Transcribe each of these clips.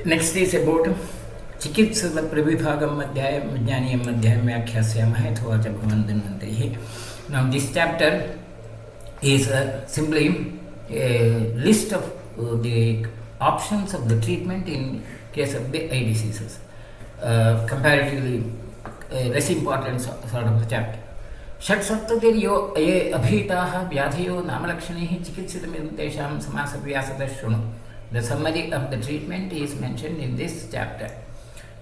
Next is about chikitsa pravibhagam adhyayam vijnaniyam adhyayam व्याख्यास्यामः यथोवाच भगवन्तैः. Now this chapter is simply a list of the options of the treatment in case of the eye diseases. Comparatively less important sort of chapter. षट्सप्ततिर्यो ये अभीताः व्याधयो नामलक्षणैः चिकित्सितमिदं तेषां समासव्यासतः शृणु. The summary of the treatment is mentioned in this chapter.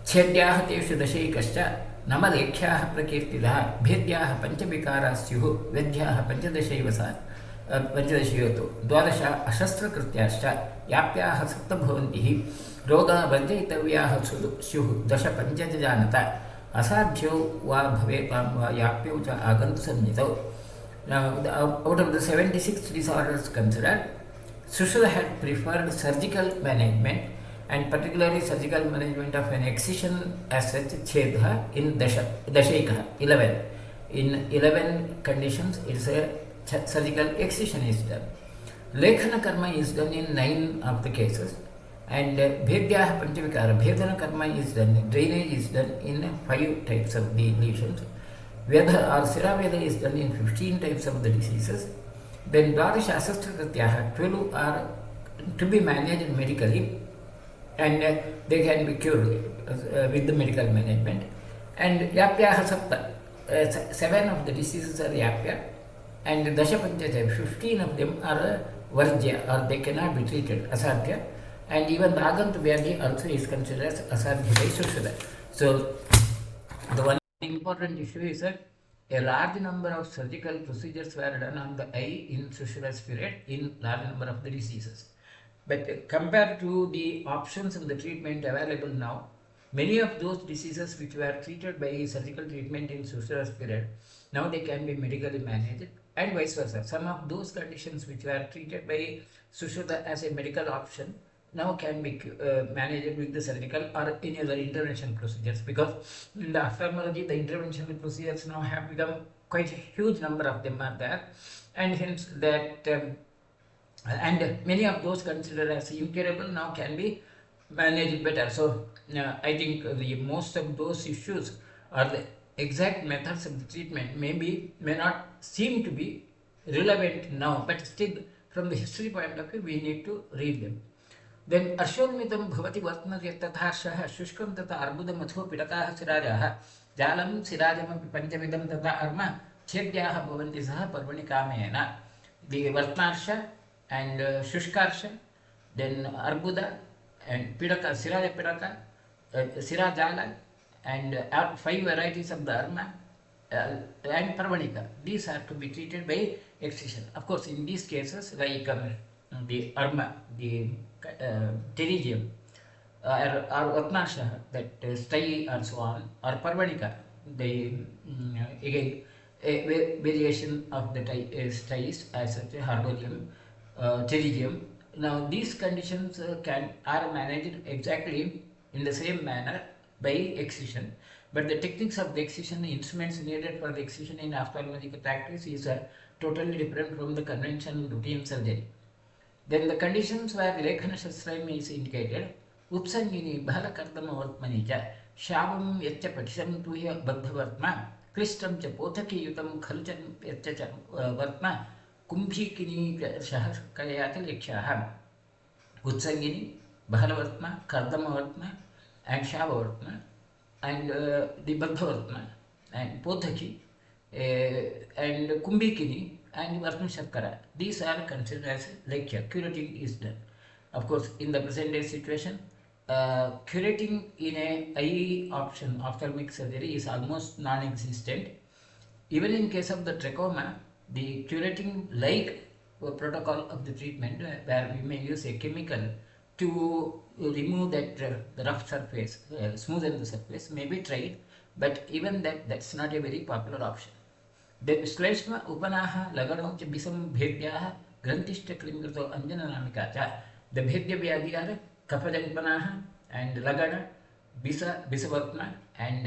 छेद्याः तेषु दशैकश्च नमलेख्याः प्रकीर्तिताः भेद्याः पञ्चविकाराः स्युः वेद्याः पञ्चदशयोतो द्वादश अशस्त्रकृत्याश्च व्याप्याः सप्त भवन्ति रोगाः वर्जयितव्याः स्युः दश पञ्चजानत असाध्यो वा भवेतां वा याप्यौ च आगन्तु सन्निधौ. Now, out of the 76 disorders considered, Sushruta had preferred surgical management, and particularly surgical management of an excision as such, chedha in dashaikah, 11. In 11 conditions, it's a surgical excision is done. Lekhana karma is done in 9 of the cases, and bhedyah panchavikara, bhedana karma is done, drainage is done in 5 types of the lesions. Veda or Siraveda is done in 15 types of the diseases. Then Dwadasha Asastra 12 are to be managed medically, and they can be cured with the medical management. And Yapya Sapta, 7 of the diseases are Yapya, and Dasha Panchaja, 15 of them are Varjya, or they cannot be treated, Asadhya, and even the Agant Vyadhi also is considered as Asadhya by Sushruta. So, the one important issue is that a large number of surgical procedures were done on the eye in Sushruta's period in large number of the diseases. But compared to the options of the treatment available now, many of those diseases which were treated by surgical treatment in Sushruta's period, now they can be medically managed, and vice versa. Some of those conditions which were treated by Sushruta as a medical option now can be managed with the surgical or any other intervention procedures, because in the ophthalmology the intervention procedures now have become quite a huge number of them are there, and hence that and many of those considered as incurable now can be managed better. So I think the most of those issues or the exact methods of the treatment may not seem to be relevant now, but still from the history point of view we need to read them. Then Arshonmitam Bhavati Vatnari Tatharshaha Shushkam Tata Arbudamatho Pitakaha Sirajaha Jalam Sirajam Panchavidam Tata Arma Chedyaha Bhavantisaha Parvani Kamena. The Vatnarsha and Shushkarsha, then Arbuda and Pidaka, Siraja Pidaka, Sirajala, and 5 varieties of the Arma and Parvanika. These are to be treated by excision. Of course, in these cases, like the Arma, the pterygium, or Vatnasha, that stye or so on, or Parvanika, the again a variation of the styes as such, Harbolium, pterygium. Now these conditions are managed exactly in the same manner by excision, but the techniques of the excision, the instruments needed for the excision in ophthalmological practice is totally different from the conventional routine surgery. Then the conditions where Lekhana Shastram is indicated, Upsangini, Bahalakardama Vartmanija, Shavam Yetcha Patisam Tuya Baddhavartma, Kristam Chapothaki Yutam Khalchan Yetcha Vartma, Kumbhikini Shahakayata Lekshaha, Utsangini, Bahalavartma, Kardamavartma, and Shavavartma, and the Baddhavartma, and Pothaki, and Kumbhikini, and Vartma Shakkara. These are considered as Lekya. Curating is done. Of course, in the present day situation, curating in a eye option, ophthalmic surgery, is almost non-existent. Even in case of the trachoma, the curating like protocol of the treatment, where we may use a chemical to remove that the rough surface, smoothen the surface, may be tried, but even that's not a very popular option. Then Shleshma Upanaha Lagano Bisam Bhedyaha Grantishta Klingato Anjana Namikacha. The Bhedya Vyadi are Kapajanpanaha and Lagana, Bisavatma and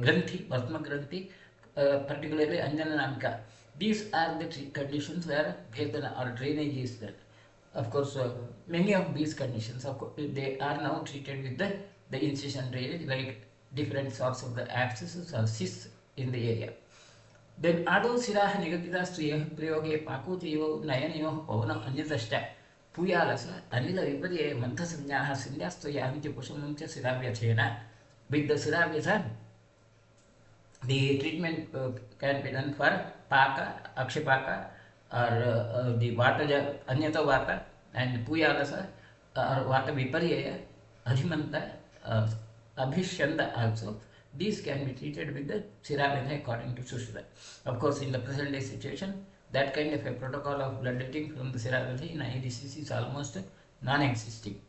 Granthi, Vatma Granthi, particularly Anjana Namika. These are the conditions where Bhedana or drainage is there. Of course, many of these conditions, of course, they are now treated with the incision drainage, like different sorts of the abscesses or cysts in the area. Then adau siraha nigatita striyah prayoge pakutiyo nayanayo pavana anyatashta puyalasa anila viparye mantha sanyaha sinyastoyahanti pushamamcha siravyachena. With the siravyatha, the treatment can be done for paka, akshapaka, or the vataja, anyata vata, and puyalasa, or vata viparya, adhimanta, abhishyanda also. These can be treated with the Siravedha according to Sushruta. Of course, in the present day situation, that kind of a protocol of bloodletting from the Siravedha in IDCC is almost non-existing.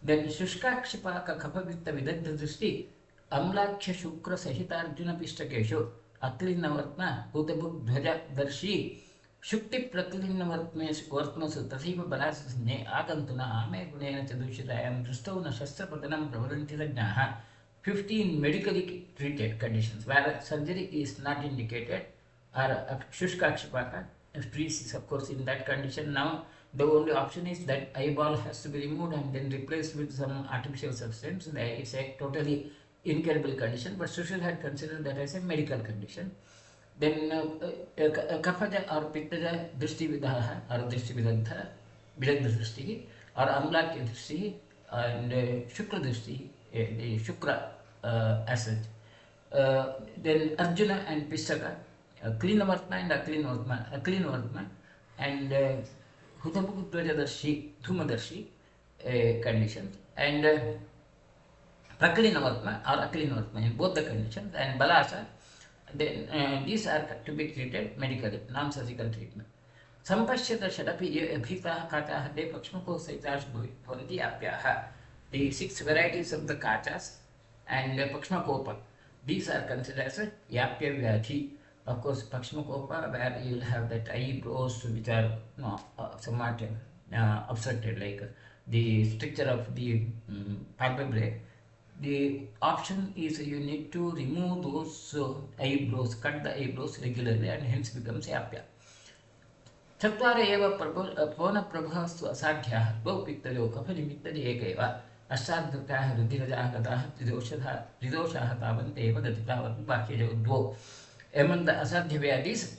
Then Shushkakshipaka Kapavitta Vidagdha Drishti Amlaksha Shukra Sahitarjuna Pistakeshu Aklinnavartna Utabuk Dhwaja Darshi Shukti Praklinnavartmasu Tathiva Balasasne Agantuna Ame Gunena Chadushitayam Drustavna Shastra Patanam Pravaranti Rajnaha. 15 medically treated conditions where surgery is not indicated are Shushkakshipaka. Priest is of course in that condition. Now the only option is that eyeball has to be removed and then replaced with some artificial substance. It's a totally incurable condition, but Sushil had considered that as a medical condition. Then Kapaja or Pittaja Drishti Vidaha or Drishti Vidagdha, Vidagdha Drishti or Amlakya Drishti and Shukra Drishti, the Shukra as such. Then Arjuna and Pistaka, clean Vartma and clean Vartma, and Hutaputrajadarshi, Thumadarshi conditions, and Praklina Vartma or Aklina Vartma in both the conditions, and Balasa. Then these are to be treated medically, non-surgical treatment. Sampashyata Shadapi Abhita Kata De Pakshmako Saitash Bhavanti Apyaha. The 6 varieties of the kachas and Pakshmakopa. These are considered as a Yapya Vyadhi. Of course, Pakshmakopa, where you will have that eyebrows which are somewhat obstructed, like the structure of the palpebrae. The option is you need to remove those eyebrows, cut the eyebrows regularly, and hence becomes Yapya. चत्वार एव पवनप्रभस्तु असाध्याः द्वौ पित्तयो कफनिमित्तदि एकैव अष्टादृताः रुधिरजाः गताः त्रिदोषाः तावन्त एव गतितावत् बाह्यजो द्वौ. Among the asadhya vyadhis,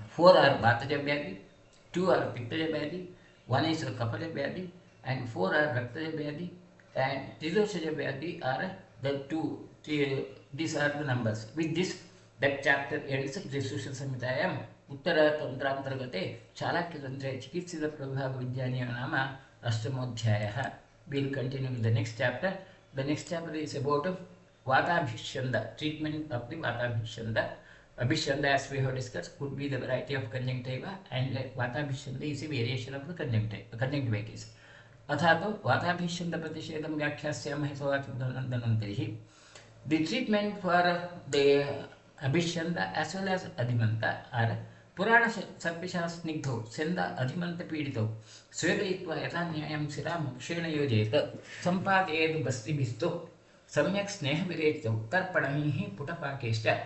4 are Vataja Vyadhi, 2 are Pittaja Vyadhi, 1 is Kapaja Vyadhi, and 4 are Raktaja Vyadhi, and Tridoshaja Vyadhi are the 2. These are the numbers. With this, that chapter ends. Discussion Samhitayam Uttara Tantranthargate Chalakya Tantre Chikitsa pravibhaga Vidyaniya Nama Ashtamodhyayaha. We will continue with the next chapter. The next chapter is about vatabhishyanda, treatment of the vatabhishyanda. Abhishyanda, as we have discussed, could be the variety of conjunctiva, and vatabhishyanda is a variation of the conjunctivitis. Athato vatabhishyanda pratishedam vyakhyasyaamahe sovachudanandanaantarihi. The treatment for the abhishyanda as well as adhimanta are Purana Sarpisha Snigdho, Senda Adhimanta Pidito, Swedayitva Yatanyayam Siram, Shena Yojeta, Sampathed Bastibhisto, Samyak Sneh Vireto, Tarpanamihi, Putapakesha,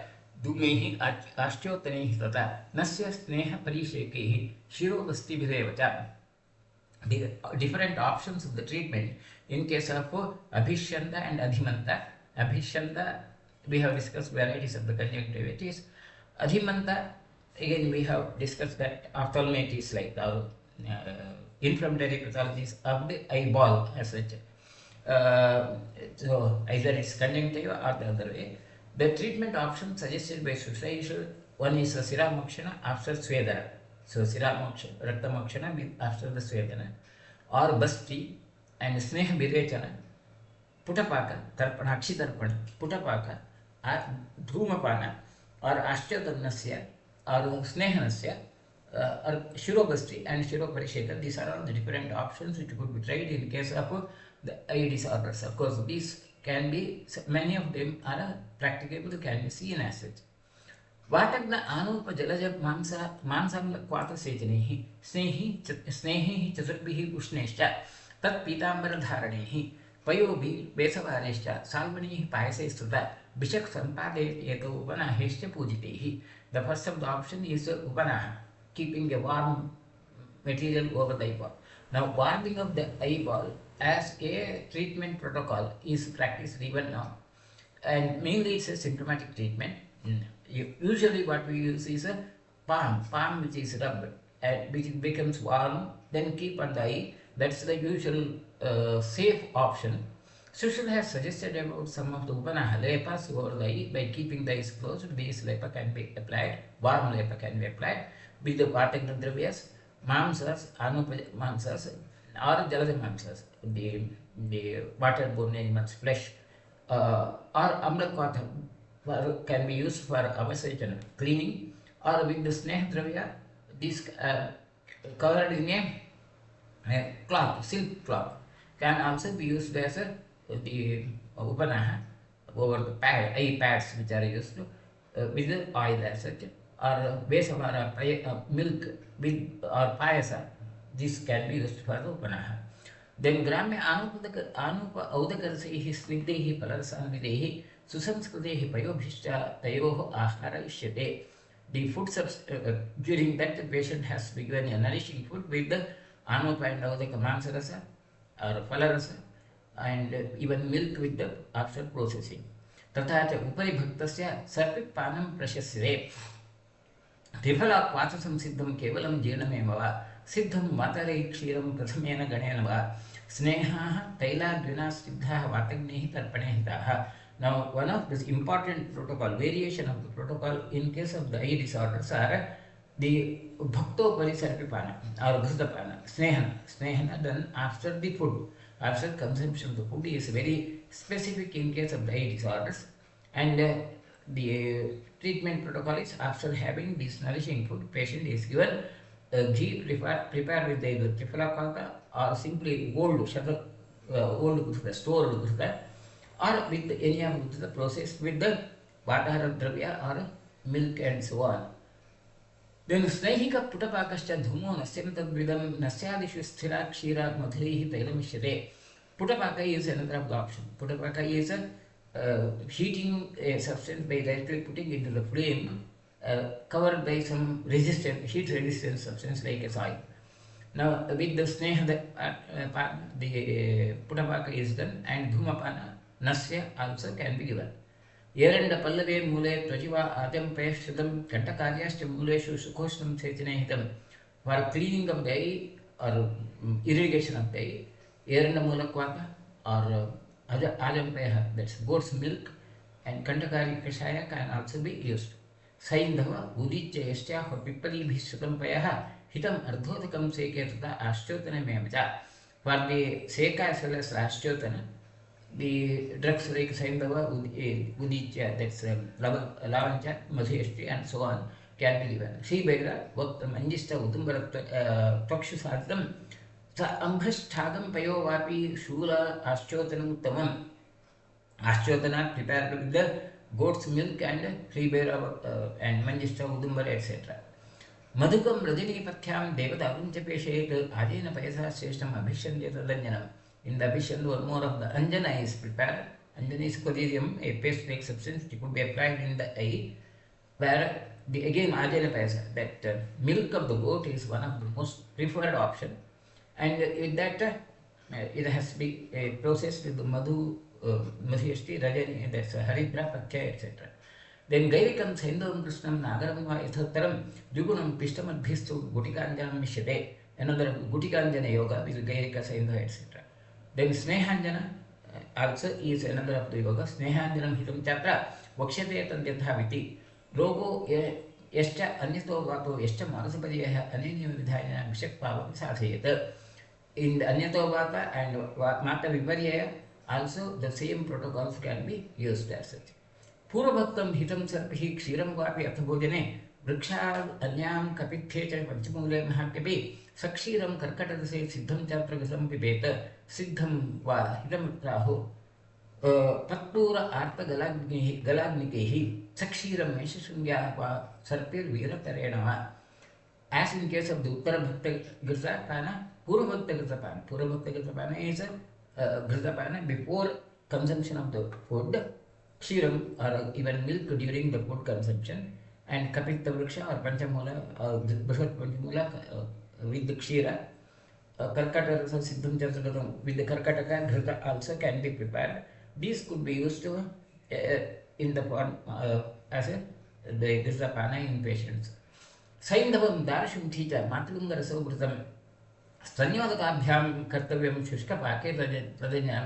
Dumehi Ashtyotanehi Tata, Nasya Sneha Parishekehi, Shiro Bastibhirevata. The different options of the treatment in case of Abhishyanda and Adhimanta. Abhishyanda, we have discussed varieties of the conjunctivitis. Adhimanta, again we have discussed that ophthalmitis, like the inflammatory pathologies of the eyeball as such. So either it's conjunctiva or the other way. The treatment option suggested by Sushraisha, one is Siramokshana after Swedana. So Siramokshana, Raktamokshana after the Swedana, or Basti and Sneha Virechana, Putapaka, Tarpana, Akshitarpana, Putapaka, or Dhumapana, or Ashtyadanasya, or Snehanasya, or Shirobasti and Shiroparisheka. These are all the different options which could be tried in case of the eye disorders. Of course, these can be, many of them are practicable, can be seen as such. Vatagna Anupa Jalaja Mansam Quata Sejanehi, Snehi Chaturbihi Ushneshcha, Tat Pitambara Dharanehi, पयोभि वेसवानिश्च साल्मणिः पायसे स्तुता भिषक् सम्पादयेतो उपनाहेश्च पूजितैः. The first of the option is upanaha, keeping a warm material over the eyeball. Now, warming of the eyeball as a treatment protocol is practiced even now, and mainly it's a symptomatic treatment. Usually what we use is a palm which is rubbed and which becomes warm, then keep on the eye. That's the usual safe option. Sushil has suggested about some of the upanaha lepas over the eye. By keeping the eyes closed, these lepa can be applied, warm lepa can be applied with the Vatagna dravyas, mamsas, mamsas or jalada mamsas, the waterborne animals flesh, or amlakwatha can be used for avasajana, cleaning, or with the sneh dravya, this covered in a cloth, silk cloth, can also be used as the upanaha over the eye pads which are used with the oil as such, or vesavara milk with or payasa, this can be used for the upanaha. Then Gramya Anupa Audakarasaihi Snigdehi Palarsanvidehi Susamskrudehi Payobhishya Tayoho Ahara Ishyate. The food during that the patient has to be given a nourishing food with the Anupa and Audaka Mansarasa or Palarasa and even milk with the after processing. Tata Upari Bhaktasya Sarpik Panam Prashyasire. Trifala Kwatasam Siddham Kevalam Jirnamemava. Siddham Matare Kshiram Prathamena Ganenava Sneha Taila Dvina Siddha Vatagnehi Tarpanehitaha. Now, one of this important protocol, variation of the protocol in case of the eye disorders are the Bhakto Parisarpipana or Ghridapana, Snehana done after the food, after consumption of the food is very specific in case of the eye disorders, and the treatment protocol is after having this nourishing food, patient is given ghee prepared with either trifalakaka or simply old gurda, stored gurda, or with any of the process with the vatahara dravya or milk and so on. Then snehika putapakascha dhumo nasyam tadvidam nasyadishu sthira kshira madhurihi tailamishre. Putapaka is another of the option. Putapaka is heating a substance by directly putting into the flame, covered by some heat resistant substance like a soil. Now with the sneha the putapaka is done, and dhumapana nasya also can be given. Yeranda pallave mule prajiva adam peshadam kantakaryascha muleshu sukhostam sechanehitam. For cleaning of the eye or irrigation of the eye, yeranda mulakwata or adam peha, that's goat's milk, and kantakari kashaya can also be used. Saindhava udicya yasyaha pippalibhi sukampayah hitam ardhodakam seke tata ashtyotana memacha. For the seka as well as ashtyotana, the drugs like Saindhava, udicya, that's lavancha, madhyashti and so on can be given. Sribegra, Vakta Manjista Udumbara Takshu Sadam Sa Ambhasthagam Payovapi Shula Ashchotanam Tamam. Ashchotana prepared with the goat's milk and Sribegra and Manjista Udumbara etc. Madhukam Rajini Pathyam Devata Avuncha Peshet Ajena Paisa Seshtam Abhishyanda Danjanam. In the abhishyanda, one more of the anjana is prepared. Anjana is collyrium, a paste-like substance which could be applied in the eye, where again ajena paisa, that milk of the goat is one of the most preferred option, and with that it has to be processed with the madhu, madhyashti, rajani, that's haridra, pathya, etc. Then gairikam saindhavam krishnam nagaram va yathattaram jugunam pishtamadbhistu gutikanjanam mishyate. Another gutikanjana yoga with gairika saindha, etc. Then Snehanjana also is another of the yoga. Snehanjanam hitam chatra vakshate tadyatha viti. Rogo yascha anyato vato yascha manasapadiyah anenya vidhayana vishakpavam sadhayata. In the anyato vata and mata viparyaya also the same protocols can be used as such. Purabhaktam hitam sarpihi kshiram vapi athabhojane vriksha anyam kapithe cha panchamule mahakyapi sakshiram karkatadase siddham chapragasam pibeta siddham va hitam raho patpura artha galagnikehi sakshiram meshashunya va sarpir viratarenava. As in case of the Uttara Bhakta Girsa Pana, Pura Bhakta Girsa Pana. Pura Bhakta Girsa Pana is Ghrutapana before consumption of the food, kshiram or even milk during the food consumption, and kapita vriksha or panchamula, Bhushat panchamula with the kshira. Karkata rasa siddham chandratam with the karkataka ghruta also can be prepared. These could be used to in the form as a the Ghrutapana in patients. Saindhavam darshum thita matulunga rasavrutam स्तन्योदकाभ्यां कर्तव्यं शुष्कपाके तदन्यां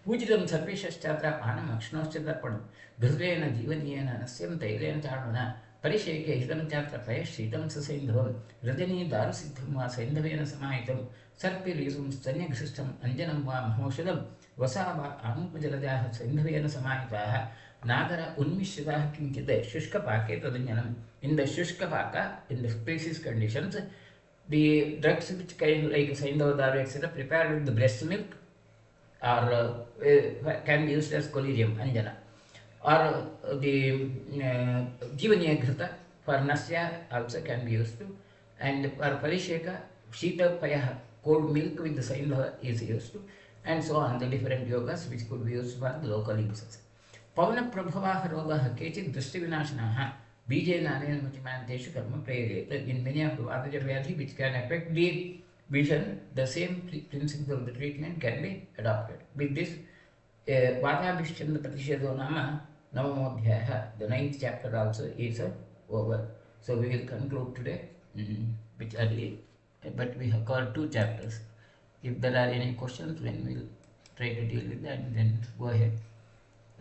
पूजितं सर्वेषश्चात्र पानम् अक्ष्णोश्च तर्पणं घृतेन जीवनीयेन नस्यं तैलेन चाणुना परिशेके हितं चात्र पयः शीतं ससैन्धवं रजनी दारुसिद्धं वा सैन्धवेन समाहितं सर्पिरीसुं स्तन्यघृष्टम् अञ्जनं वा महौषधं वसा वा आमुपजलजाः सैन्धवेन समाहिताः नागर उन्मिश्रिताः किञ्चित् शुष्कपाके तदन्यनम् in the shushkapaka, in the species conditions, the drugs which kind like Saindhavadaru etc. prepared with the breast milk or can be used as collyrium, anjana, or the Jivaniya Ghrita for Nasya also can be used to, and for Parisheka, Shita Payaha, cold milk with the Saindhava is used to, and so on, the different yogas which could be used for the local uses. Pavana Prabhavaha Rogaha Kechit Drishti Vinashanaha Bija Nana Muchimantesh Karma Prayate. In many of the Vataja Vyadhi which can affect the vision, the same principle of the treatment can be adopted. With this, vatabhishyanda Pratishado Nama Navamodhyaha, the 9th chapter also is over. So we will conclude today, which early, but we have called 2 chapters. If there are any questions, then we will try to deal with that and then go ahead.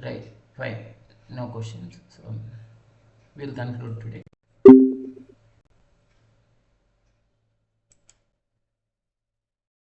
Right, fine, no questions. So we will conclude today.